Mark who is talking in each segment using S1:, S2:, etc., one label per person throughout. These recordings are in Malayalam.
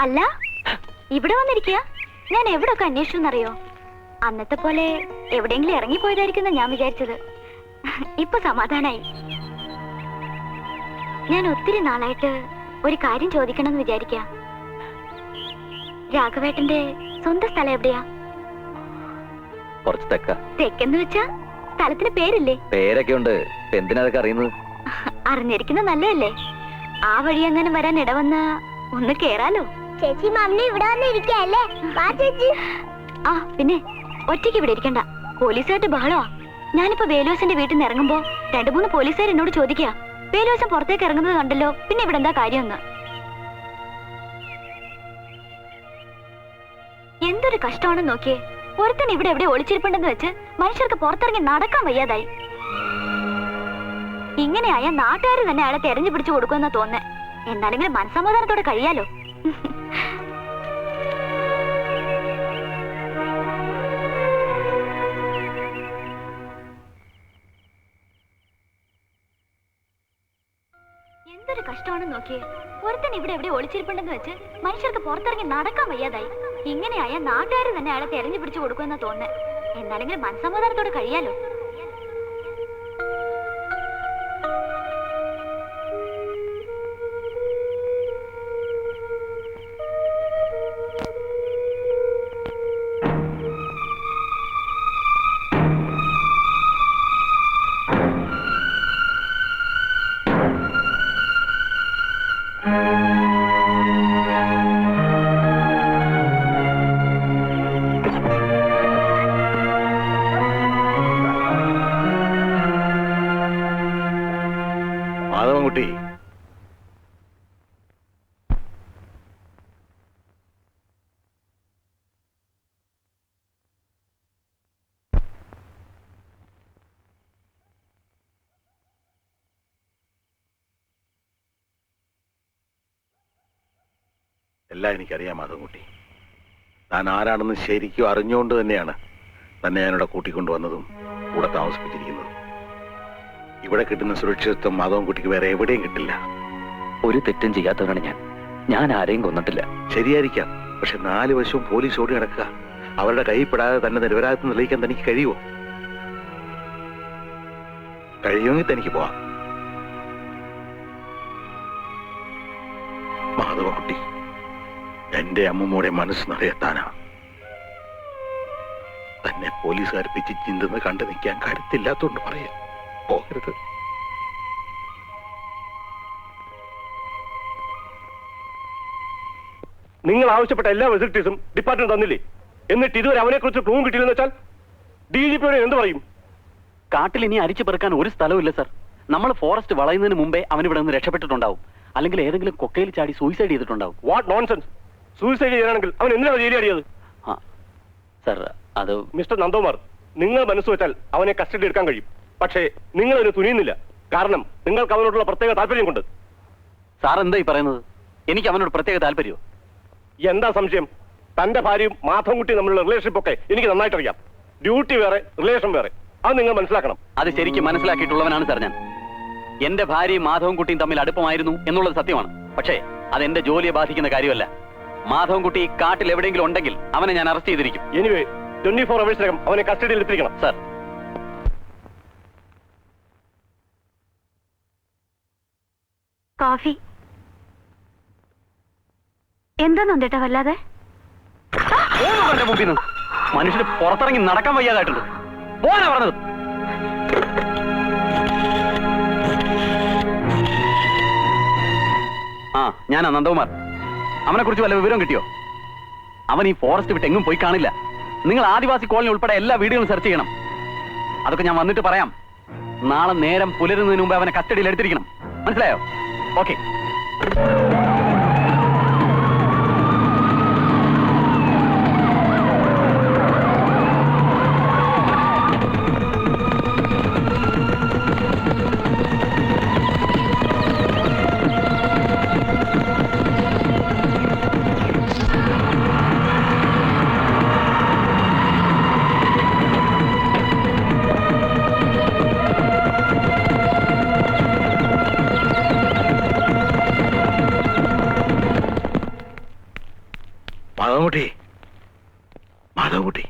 S1: അല്ല, ഇവിടെ വന്നിരിക്കുക. ഞാൻ എവിടൊക്കെ അന്വേഷിച്ചെന്നറിയോ? അന്നത്തെ പോലെ എവിടെയെങ്കിലും ഇറങ്ങിപ്പോയതായിരിക്കുന്ന ഞാൻ വിചാരിച്ചത്. ഇപ്പൊ സമാധാനായി. ഞാൻ ഒത്തിരി നാളായിട്ട് ഒരു കാര്യം ചോദിക്കണമെന്ന് വിചാരിക്ക. രാഘവേട്ടന്റെ സ്വന്തം സ്ഥലം എവിടെയാ? തെക്കെന്ന് വെച്ചാ സ്ഥലത്തിന് പേരില്ലേ?
S2: പേരൊക്കെ ഉണ്ട്. എന്തിനാ അതൊക്കെ അറിയുന്നത്?
S1: അറിഞ്ഞിരിക്കുന്ന നല്ലതല്ലേ? ആ വഴി അങ്ങനെ വരാൻ ഇടവന്ന ഒന്ന് കേറാലോ.
S3: ചേച്ചി മമ്മി ഇവിടെ വന്നിരിക്കല്ലേ?
S1: ആ പിന്നെ ഒറ്റയ്ക്ക് ഇവിടെ ഇരിക്കണ്ട. പോലീസുകാരുടെ ബഹളമാ. ഞാനിപ്പോ വേലുവാസന്റെ വീട്ടിൽ നിന്ന് ഇറങ്ങുമ്പോ 2-3 പോലീസുകാർ എന്നോട് ചോദിക്കുക, വേലുവാസൻ പുറത്തേക്ക് ഇറങ്ങുന്നത് കണ്ടല്ലോ, പിന്നെ ഇവിടെ എന്താ കാര്യമെന്ന്. എന്തൊരു കഷ്ടമാണെന്ന് നോക്കിയേ. ഒരുത്തൻ ഇവിടെ എവിടെ ഒളിച്ചിരിപ്പുണ്ടെന്ന് വെച്ച് മനുഷ്യർക്ക് പുറത്തിറങ്ങി നടക്കാൻ വയ്യാതായി. ഇങ്ങനെയായ നാട്ടുകാർ തന്നെ അയാളെ തെരഞ്ഞു പിടിച്ചു കൊടുക്കുമെന്നാ തോന്നേ. എന്നാലെങ്കിലും മനസ്സമാധാനത്തോടെ കഴിയാലോ. എന്തൊരു കഷ്ടമാണെന്ന് നോക്കിയേ. ഒരുത്തൻ ഇവിടെ എവിടെ ഒളിച്ചിരിപ്പുണ്ടെന്ന് വെച്ച് മനുഷ്യർക്ക് പുറത്തിറങ്ങി നടക്കാൻ വയ്യാതായി. ഇങ്ങനെയായ നാട്ടുകാർ തന്നെ അയാളെ തെരഞ്ഞു പിടിച്ചു കൊടുക്കുമെന്നാ തോന്നേ. എന്നാലെങ്കിലും മനസ്സമാധാനത്തോടെ കഴിയാലോ.
S4: മാധവൻകുട്ടി, എല്ലാം എനിക്കറിയാം മാധവൻകുട്ടി. താൻ ആരാണെന്ന് ശരിക്കും അറിഞ്ഞുകൊണ്ട് തന്നെയാണ് തന്നെ ഞാനിവിടെ കൂട്ടിക്കൊണ്ടുവന്നതും കൂടെ താമസിപ്പിച്ചിരിക്കുന്നതും. ഇവിടെ കിട്ടുന്ന സുരക്ഷിതത്വം മാധവൻകുട്ടിക്ക് വേറെ എവിടെയും കിട്ടില്ല.
S2: ഒരു തെറ്റും ചെയ്യാത്തവനാണ് ഞാൻ. ഞാൻ ആരെയും കൊന്നിട്ടില്ല.
S4: ശരിയായിരിക്കാം, പക്ഷെ 4 വശവും പോലീസ് ഓടി നടക്കുക. അവരുടെ കൈപ്പെടാതെ തന്നെ നിരപരാധിത്വം തെളിയിക്കാൻ തനിക്ക് കഴിയുമോ? കഴിയുമെങ്കിൽ തനിക്ക് പോവാം. മാധവൻകുട്ടി, എന്റെ അമ്മൂമ്മയുടെ മനസ്സ് നിറയെത്താനാ. തന്നെ പോലീസുകാർ പിച്ച് ചിന്തെന്ന് കണ്ടു നിൽക്കാൻ കരുത്തില്ലാത്തോണ്ട് പറയാ. പോകരുത്.
S5: നിങ്ങൾ ആവശ്യപ്പെട്ട എല്ലാ ഫെസിലിറ്റീസും ഡിപ്പാർട്ട്മെന്റ് തന്നില്ലേ? എന്നിട്ട് ഇതുവരെ അവനെ കുറിച്ച് പ്രൂവ് കിട്ടിയില്ലെന്ന് വെച്ചാൽ DGP എന്ത് പറയും?
S6: കാട്ടിൽ ഇനി അരിച്ചു പെറുക്കാൻ ഒരു സ്ഥലവുമില്ല സർ. നമ്മൾ ഫോറസ്റ്റ് വളയുന്നതിന് മുമ്പേ അവൻ ഇവിടെ നിന്ന് രക്ഷപ്പെട്ടിട്ടുണ്ടാവും. അല്ലെങ്കിൽ ഏതെങ്കിലും കൊക്കയിൽ ചാടി സൂയിസൈഡ് ചെയ്തിട്ടുണ്ടാവും.
S5: What nonsense! സൂയിസൈഡ് ചെയ്യാനാണെങ്കിൽ അവൻ എന്തിനാണ് ജയിലടിയത്?
S6: സർ, അത്
S5: മിസ്റ്റർ നന്ദകുമാർ, നിങ്ങൾ മനസ്സ് വെച്ചാൽ അവനെ കസ്റ്റഡി എടുക്കാൻ കഴിയും. പക്ഷേ നിങ്ങൾ അതിന് തുനിയുന്നില്ല. കാരണം നിങ്ങൾക്ക് അവനോടുള്ള പ്രത്യേക താല്പര്യം കൊണ്ട്.
S6: സാർ എന്തായി പറയുന്നത്? എനിക്ക് അവനോട് പ്രത്യേക താല്പര്യമോ?
S5: എന്താ സംശയം? തന്റെ ഭാര്യയും മാധവൻകുട്ടി തമ്മിലുള്ള റിലേഷൻഷിപ്പ് ഒക്കെ എനിക്ക് നന്നായിട്ടറിയാം. ഡ്യൂട്ടി വേറെ, റിലേഷൻ വേറെ. അത് നിങ്ങൾ മനസ്സിലാക്കണം.
S6: അത് ശരിക്കും മനസ്സിലാക്കിയിട്ടുള്ളവനാണ് സാർ ഞാൻ. എന്റെ ഭാര്യയും മാധവൻകുട്ടിയും തമ്മിൽ അടുപ്പമായിരുന്നു എന്നുള്ളത് സത്യമാണ്. പക്ഷേ അതെന്റെ ജോലിയെ ബാധിക്കുന്ന കാര്യമല്ല. മാധവൻകുട്ടി കാട്ടിൽ എവിടെയെങ്കിലും ഉണ്ടെങ്കിൽ അവനെ ഞാൻ അറസ്റ്റ് ചെയ്തിരിക്കും.
S5: എനിവേ 24 അവേഴ്സിനകം അവനെ കസ്റ്റഡിയിൽ എത്തിക്കണം
S6: സാർ.
S1: കോഫി എന്താ നന്ദേട്ടാ വല്ലാതെ?
S6: മുമ്പിൽ നിന്ന് മനുഷ്യന് പുറത്തിറങ്ങി നടക്കാൻ വയ്യാതായിട്ടുണ്ട്. പോകാനാ പറഞ്ഞത്. ആ, ഞാനാ നന്ദകുമാർ. അവനെ കുറിച്ച് വല്ല വിവരം കിട്ടിയോ? അവൻ ഈ ഫോറസ്റ്റ് വിട്ട് എങ്ങും പോയി കാണില്ല. നിങ്ങൾ ആദിവാസി കോളനി ഉൾപ്പെടെ എല്ലാ വീടുകളും സെർച്ച് ചെയ്യണം. അതൊക്കെ ഞാൻ വന്നിട്ട് പറയാം. നാളെ നേരം പുലരുന്നതിന് മുമ്പ് അവനെ കസ്റ്റഡിയിൽ എടുത്തിരിക്കണം. മനസ്സിലായോ? ഓക്കെ.
S4: മാധവൻകുട്ടി, മാധവൻകുട്ടി.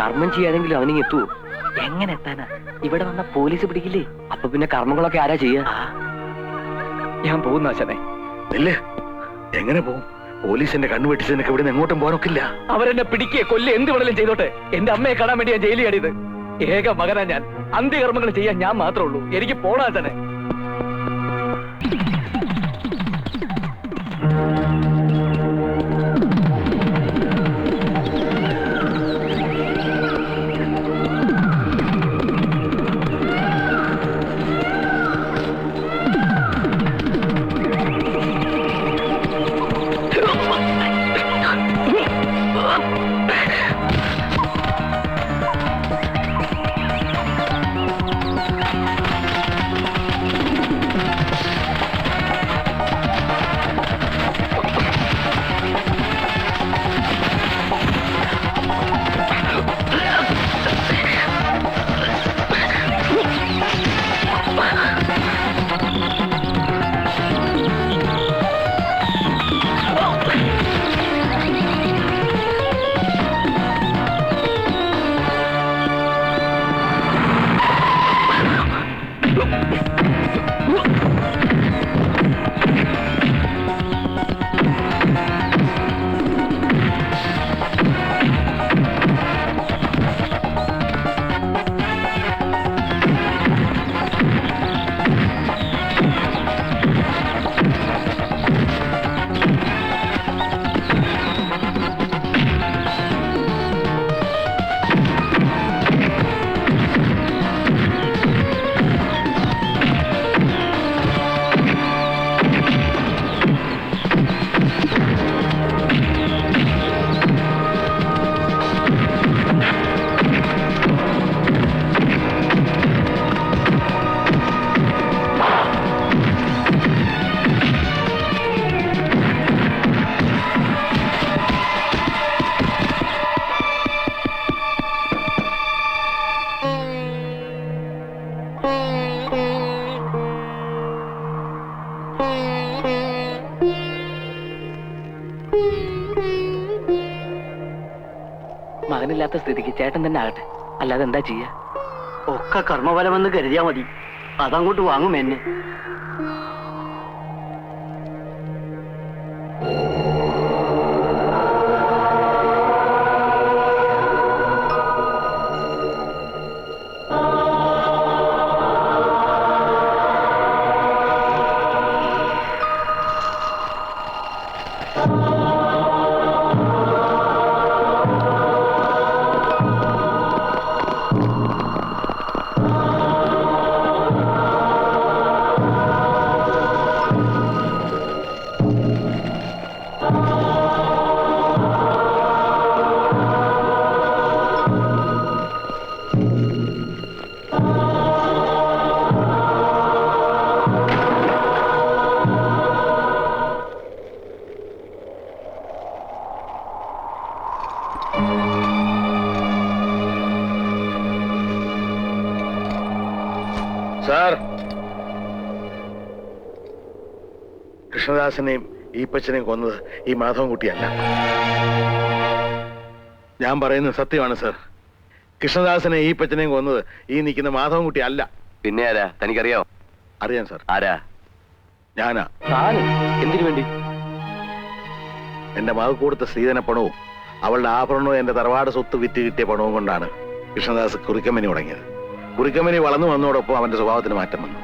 S2: കർമ്മം ചെയ്യാതെങ്കിലും അവനിങ് എത്തുവോ? എങ്ങനെ എത്താനാ? ഇവിടെ വന്ന പോലീസ് പിടിക്കില്ലേ? അപ്പൊ പിന്നെ കർമ്മങ്ങളൊക്കെ ആരാ ചെയ്യാ? ഞാൻ പോകുന്ന ആശാനെ.
S4: ഇല്ലേ, എങ്ങനെ പോവും? പോലീസിന്റെ കണ്ണു വെട്ടിച്ചതിനൊക്കെ ഇവിടെ എങ്ങോട്ടും പോകാനൊക്കില്ല.
S2: അവരെന്നെ പിടിക്കുക കൊല്ല് എന്ത് വേണേലും ചെയ്തോട്ടെ. എന്റെ അമ്മയെ കാണാൻ വേണ്ടി ഞാൻ ജയിലിൽ ചാടിയത്. ഏക മകനാ ഞാൻ. അന്ത്യകർമ്മങ്ങൾ ചെയ്യാൻ ഞാൻ മാത്രമേ ഉള്ളൂ. എനിക്ക് പോണ ആശാനെ. മകനില്ലാത്ത സ്ഥിതിക്ക് ചേട്ടൻ തന്നെ ആകട്ടെ. അല്ലാതെ എന്താ ചെയ്യാ?
S7: ഒക്കെ കർമ്മഫലമെന്ന് കരുതിയാ മതി. അതങ്ങോട്ട് വാങ്ങും എന്നെ.
S4: സാർ, കൃഷ്ണദാസനെയും ഈപ്പച്ചനെയും കൊന്നത് ഈ മാധവൻകുട്ടിയല്ല. ഞാൻ പറയുന്നത് സത്യമാണ് സാർ. കൃഷ്ണദാസനെ ഈപ്പച്ചനെയും കൊന്നത് ഈ നിൽക്കുന്ന മാധവൻകുട്ടി അല്ല.
S6: പിന്നെ ആരാ? തനിക്കറിയാവോ?
S4: അറിയാം സാർ.
S6: ആരാ?
S4: ഞാനാ.
S6: എന്തിനു വേണ്ടി?
S4: എന്റെ മകൾ കൊടുത്ത സ്ത്രീധന പണവും അവളുടെ ആഭരണവും എന്റെ തറവാട് സ്വത്ത് വിറ്റ് കിട്ടിയ പണവും കൊണ്ടാണ് കൃഷ്ണദാസ് കുറിക്കമ്പനി തുടങ്ങിയത്. കുറിക്കമ്പനി വളർന്നു വന്നതോടൊപ്പം അവന്റെ സ്വഭാവത്തിന് മാറ്റം വന്നു.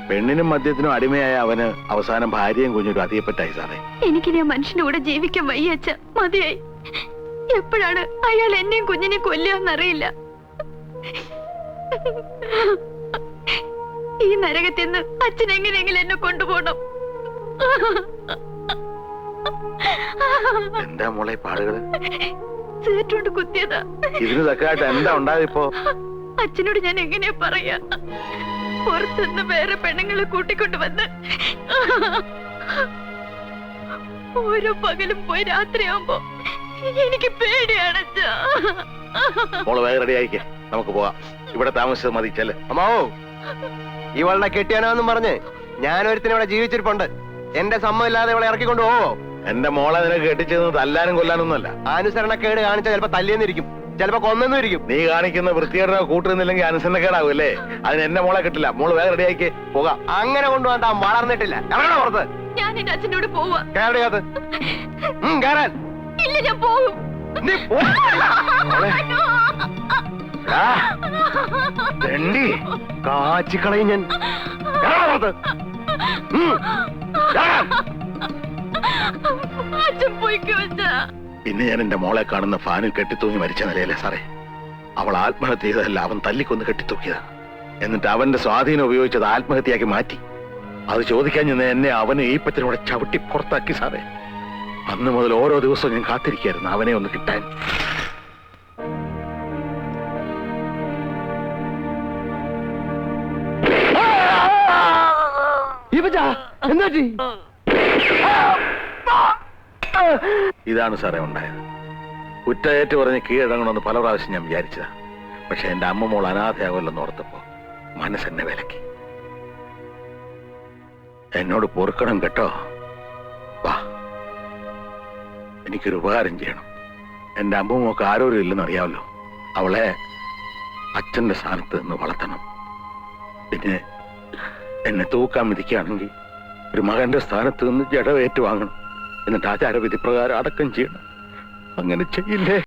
S4: പെണ്ണിനും മദ്യത്തിനും അടിമയായ അവന് അവസാനം ഭാര്യയും കുഞ്ഞൊരു അതിയപ്പെട്ടായി സാറേ.
S1: എനിക്കിനി ആ മനുഷ്യന്റെ കൂടെ ജീവിക്കാൻ വയ്യ അച്ഛ. മതിയായി. എപ്പോഴാണ് അയാൾ എന്നെയും കുഞ്ഞിനെ കൊല്ലുകയെന്നറിയില്ല. ഈ നരകത്തിൽ നിന്ന് അച്ഛൻ എങ്ങനെയെങ്കിലും എന്നെ കൊണ്ടുപോകണം.
S4: എന്താ മോളെ പാടുകള്?
S1: സേറ്റുകൊണ്ട് കുത്തിയതാ.
S4: ഇതിന് തക്കായിട്ട് എന്താ ഉണ്ടായതിപ്പോ?
S1: അച്ഛനോട് ഞാൻ എങ്ങനെയാ പറയാ? പുറത്തുനിന്ന് വേറെ പെണ്ണുങ്ങളെ കൂട്ടിക്കൊണ്ടുവന്ന് ഓരോ പകലും പോയി രാത്രിയാവുമ്പോ എനിക്ക് പേടിയാണ് അച്ഛാ.
S4: മോള് വേഗം റെഡി ആയിക്കേ, നമുക്ക് പോവാം. ഇവിടെ താമസിച്ചത് മതി, ചെല്ല്.
S8: അമ്മാവോ, ഇവളുടെ കെട്ടിയാനോന്നും പറഞ്ഞ് ഞാനൊരുത്തിനെ ഇവിടെ ജീവിച്ചിരിപ്പുണ്ട്. എന്റെ സമ്മതമില്ലാതെ ഇവളെ ഇറക്കിക്കൊണ്ട് പോവോ?
S4: എന്റെ മോളെ നിനക്ക് കെട്ടിച്ചത് തല്ലാനും കൊല്ലാനൊന്നുമല്ല.
S8: അനുസരണക്കേട് കാണിച്ചാൽ ചിലപ്പോ തല്ലിയെന്നിരിക്കും, ചിലപ്പോ കൊന്നെന്നും ഇരിക്കും.
S4: നീ കാണിക്കുന്ന വൃത്തികേടോ കൂട്ടുന്നില്ലെങ്കിൽ അനുസരണക്കേടാവും അല്ലേ? അതിന് എന്റെ മോളെ കിട്ടില്ല. മോള് വേഗം റെഡി ആയിക്കേ, പോകാം.
S8: അങ്ങനെ കൊണ്ടുപോകാൻ താൻ വളർന്നിട്ടില്ല. ഇറങ്ങണ പുറത്ത്.
S1: ഞാൻ എന്റെ അച്ഛനോട് പോവാ.
S8: കേരളീയത്ത് കേറാൻ.
S1: ഇല്ല, ഞാൻ പോകും.
S8: നീ പോ.
S4: എടാ, തെണ്ടി.
S8: കാച്ചിക്കളയും ഞാൻ. കേറണ പുറത്ത്. കേറാൻ.
S1: അച്ഛൻ പോയിക്കോ അച്ഛാ.
S4: പിന്നെ ഞാൻ എന്റെ മോളെ കാണുന്ന ഫാനിൽ കെട്ടിത്തൂങ്ങി മരിച്ച നിലയല്ലേ സാറേ? അവൾ ആത്മഹത്യ ചെയ്തതല്ല, അവൻ തല്ലിക്കൊന്ന് കെട്ടിത്തൂക്കിയതാ. എന്നിട്ട് അവന്റെ സ്വാധീനം ഉപയോഗിച്ചത് ആത്മഹത്യയാക്കി മാറ്റി. അത് ചോദിക്കാൻ ചെന്ന് എന്നെ അവന് ഈ പത്തിലൂടെ ചവിട്ടി പുറത്താക്കി സാറേ. അന്ന് മുതൽ ഓരോ ദിവസവും ഞാൻ കാത്തിരിക്കായിരുന്നു അവനെ ഒന്ന് കിട്ടാൻ. ഇതാണ് സാറേ ഉണ്ടായത്. കുറ്റയേറ്റ് പറഞ്ഞ് കീഴടങ്ങണമെന്ന് പല പ്രാവശ്യം ഞാൻ വിചാരിച്ചതാ. പക്ഷെ എന്റെ അമ്മ മോൾ അനാഥയാകുമല്ലെന്ന് ഓർത്തപ്പോ മനസ്സെന്നെ വിലക്കി. എന്നോട് പൊറുക്കണം കേട്ടോ. വാ, എനിക്കൊരു ഉപകാരം ചെയ്യണം. എന്റെ അമ്മമ്മക്ക് ആരോരും ഇല്ലെന്ന് അറിയാമല്ലോ. അവളെ അച്ഛന്റെ സ്ഥാനത്ത് നിന്ന് വളർത്തണം. പിന്നെ എന്നെ തൂക്കാൻ വിധിക്കുകയാണെങ്കിൽ ഒരു മകന്റെ സ്ഥാനത്ത് നിന്ന് ജഡവേറ്റ് വാങ്ങണം. എന്നിട്ട് ആചാരവിധി പ്രകാരം അടക്കം ചെയ്യണം. അങ്ങനെ ചെയ്യില്ലേ?